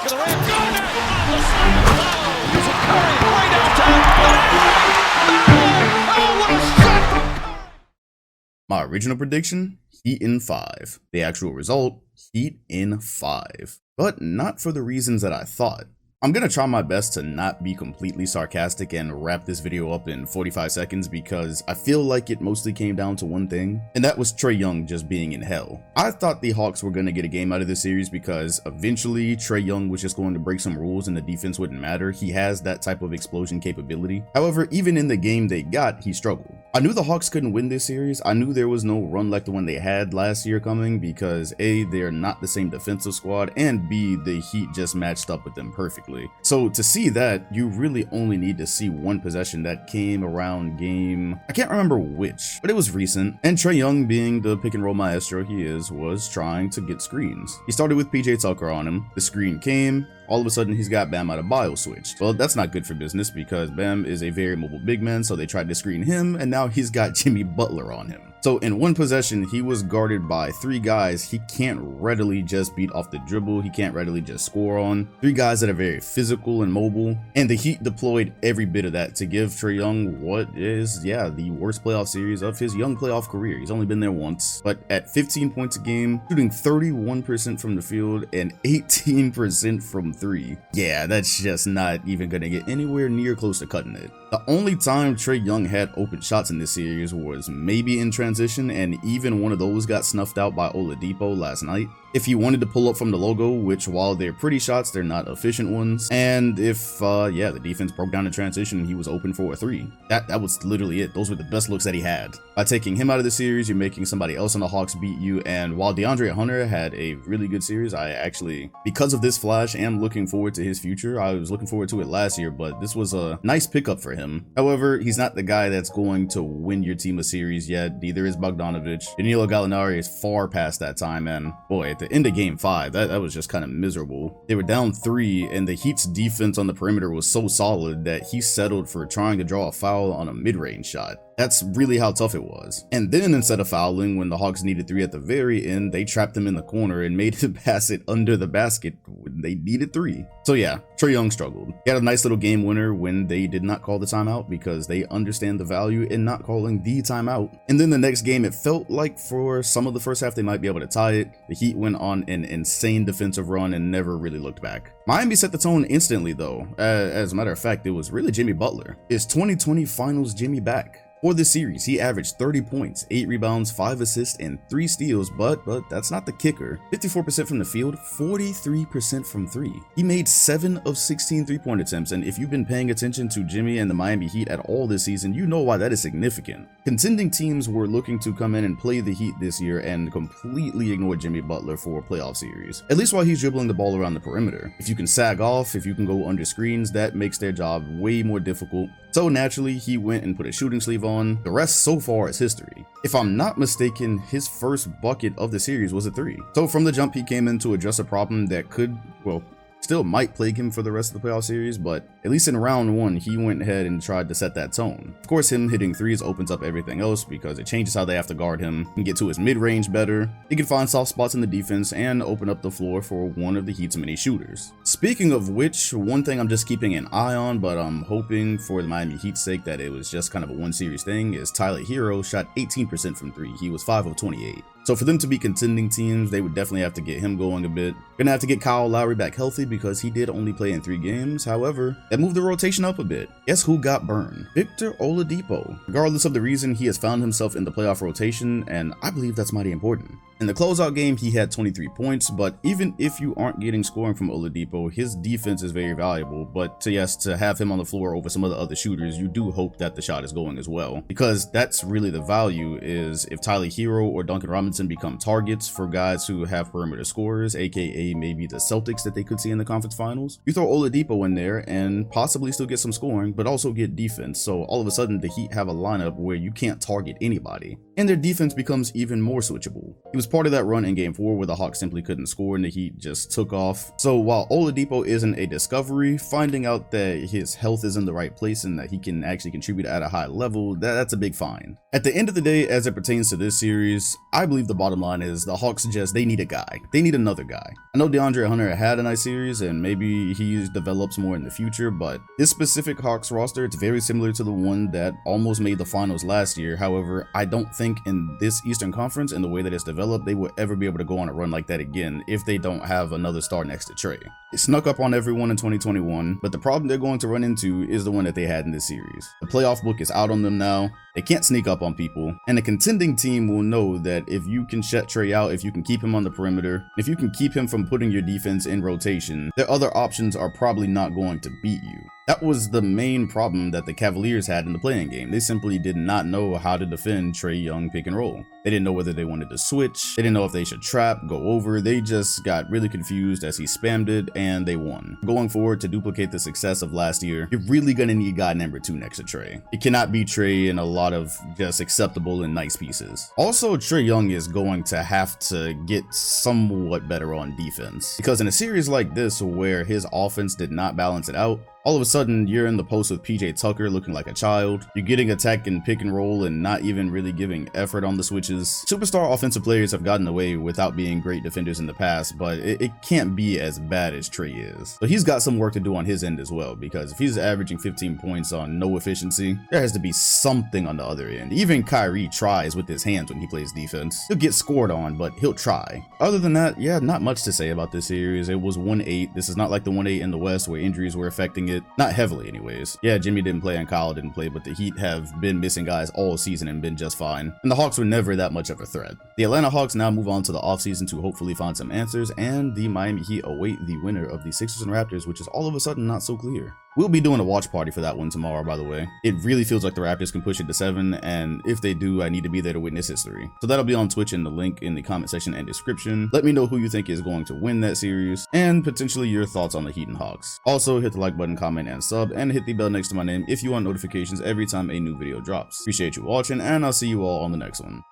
back of the rim. Got it! Oh, the slam! Using Curry way downtown. Oh, what a shot from Curry! My original prediction, Heat in 5. The actual result, Heat in 5. But not for the reasons that I thought. I'm gonna try my best to not be completely sarcastic and wrap this video up in 45 seconds because I feel like it mostly came down to one thing, and that was Trae Young just being in hell. I thought the Hawks were gonna get a game out of this series because eventually Trae Young was just going to break some rules and the defense wouldn't matter. He has that type of explosion capability. However, even in the game they got, he struggled. I knew the Hawks couldn't win this series. I knew there was no run like the one they had last year coming because A, they're not the same defensive squad, and B, the Heat just matched up with them perfectly. So to see that, you really only need to see one possession that came around game, I can't remember which, but it was recent, and Trae Young, being the pick and roll maestro he is, was trying to get screens. He started with PJ Tucker on him, the screen came, all of a sudden he's got Bam Adebayo switched. Well, that's not good for business because Bam is a very mobile big man, so they tried to screen him, and now he's got Jimmy Butler on him. So in one possession, he was guarded by 3 guys he can't readily just beat off the dribble, he can't readily just score on. 3 guys that are very physical and mobile, and the Heat deployed every bit of that to give Trae Young what is, the worst playoff series of his young playoff career. He's only been there once, but at 15 points a game, shooting 31% from the field and 18% from 3. Yeah, that's just not even gonna get anywhere near close to cutting it. The only time Trae Young had open shots in this series was maybe in transition, and even one of those got snuffed out by Oladipo last night. If he wanted to pull up from the logo, which while they're pretty shots, they're not efficient ones. And if, the defense broke down in transition and he was open for a 3. That was literally it. Those were the best looks that he had. By taking him out of the series, you're making somebody else on the Hawks beat you. And while DeAndre Hunter had a really good series, I actually, because of this flash, am looking forward to his future. I was looking forward to it last year, but this was a nice pickup for him. However, he's not the guy that's going to win your team a series yet. Neither is Bogdanovic. Danilo Gallinari is far past that time, and boy, at the end of game 5, that was just kind of miserable. They were down 3, and the Heat's defense on the perimeter was so solid that he settled for trying to draw a foul on a mid-range shot. That's really how tough it was. And then instead of fouling, when the Hawks needed 3 at the very end, they trapped him in the corner and made him pass it under the basket when they needed 3. So yeah, Trae Young struggled. He had a nice little game winner when they did not call the timeout because they understand the value in not calling the timeout. And then the next game, it felt like for some of the first half they might be able to tie it. The Heat went on an insane defensive run and never really looked back. Miami set the tone instantly though. As a matter of fact, it was really Jimmy Butler. Is 2020 Finals Jimmy back? For this series, he averaged 30 points, 8 rebounds, 5 assists, and 3 steals, but that's not the kicker. 54% from the field, 43% from 3. He made 7 of 16 3-point attempts, and if you've been paying attention to Jimmy and the Miami Heat at all this season, you know why that is significant. Contending teams were looking to come in and play the Heat this year and completely ignore Jimmy Butler for a playoff series, at least while he's dribbling the ball around the perimeter. If you can sag off, if you can go under screens, that makes their job way more difficult. So naturally, he went and put a shooting sleeve on. The rest so far is history. If I'm not mistaken, his first bucket of the series was a 3. So from the jump, he came in to address a problem that could, still might plague him for the rest of the playoff series, but at least in round 1, he went ahead and tried to set that tone. Of course, him hitting 3s opens up everything else because it changes how they have to guard him. He can get to his mid-range better, he can find soft spots in the defense, and open up the floor for one of the Heat's many shooters. Speaking of which, one thing I'm just keeping an eye on, but I'm hoping for the Miami Heat's sake that it was just kind of a one-series thing, is Tyler Hero shot 18% from 3. He was 5 of 28. So for them to be contending teams, they would definitely have to get him going a bit. Gonna have to get Kyle Lowry back healthy because he did only play in 3 games. However, that moved the rotation up a bit. Guess who got burned? Victor Oladipo. Regardless of the reason, he has found himself in the playoff rotation, and I believe that's mighty important. In the closeout game, he had 23 points, but even if you aren't getting scoring from Oladipo, his defense is very valuable. But to have him on the floor over some of the other shooters, you do hope that the shot is going as well, because that's really the value, is if Tyler Hero or Duncan Robinson become targets for guys who have perimeter scorers, aka maybe the Celtics that they could see in the conference finals. You throw Oladipo in there and possibly still get some scoring, but also get defense. So all of a sudden the Heat have a lineup where you can't target anybody, and their defense becomes even more switchable. He was was part of that run in Game 4 where the Hawks simply couldn't score and the Heat just took off. So while Oladipo isn't a discovery, finding out that his health is in the right place and that he can actually contribute at a high level, that's a big find. At the end of the day, as it pertains to this series, I believe the bottom line is the Hawks they need a guy. They need another guy. I know DeAndre Hunter had a nice series and maybe he develops more in the future, but this specific Hawks roster, it's very similar to the one that almost made the finals last year. However, I don't think in this Eastern Conference and the way that it's developed, they will ever be able to go on a run like that again if they don't have another star next to Trae. It snuck up on everyone in 2021, but the problem they're going to run into is the one that they had in this series. The playoff book is out on them now. They can't sneak up on people, and a contending team will know that if you can shut Trae out, if you can keep him on the perimeter, if you can keep him from putting your defense in rotation, their other options are probably not going to beat you. That was the main problem that the Cavaliers had in the playing game. They simply did not know how to defend Trae Young pick and roll. They didn't know whether they wanted to switch. They didn't know if they should trap, go over. They just got really confused as he spammed it, and they won. Going forward, to duplicate the success of last year, you're really gonna need guy number 2 next to Trae. It cannot be Trae in a lot of just acceptable and nice pieces. Also, Trae Young is going to have to get somewhat better on defense, because in a series like this where his offense did not balance it out, all of a sudden, you're in the post with PJ Tucker looking like a child. You're getting attacked in pick and roll and not even really giving effort on the switches. Superstar offensive players have gotten away without being great defenders in the past, but it can't be as bad as Trae is. So he's got some work to do on his end as well, because if he's averaging 15 points on no efficiency, there has to be something on the other end. Even Kyrie tries with his hands when he plays defense. He'll get scored on, but he'll try. Other than that, yeah, not much to say about this series. It was 1-8. This is not like the 1-8 in the West where injuries were affecting it. Not heavily anyways. Yeah, Jimmy didn't play and Kyle didn't play, but the Heat have been missing guys all season and been just fine. And the Hawks were never that much of a threat. The Atlanta Hawks now move on to the offseason to hopefully find some answers, and the Miami Heat await the winner of the Sixers and Raptors, which is all of a sudden not so clear. We'll be doing a watch party for that one tomorrow, by the way. It really feels like the Raptors can push it to 7, and if they do, I need to be there to witness history. So that'll be on Twitch in the link in the comment section and description. Let me know who you think is going to win that series, and potentially your thoughts on the Heat and Hawks. Also, hit the like button, comment, and sub, and hit the bell next to my name if you want notifications every time a new video drops. Appreciate you watching, and I'll see you all on the next one.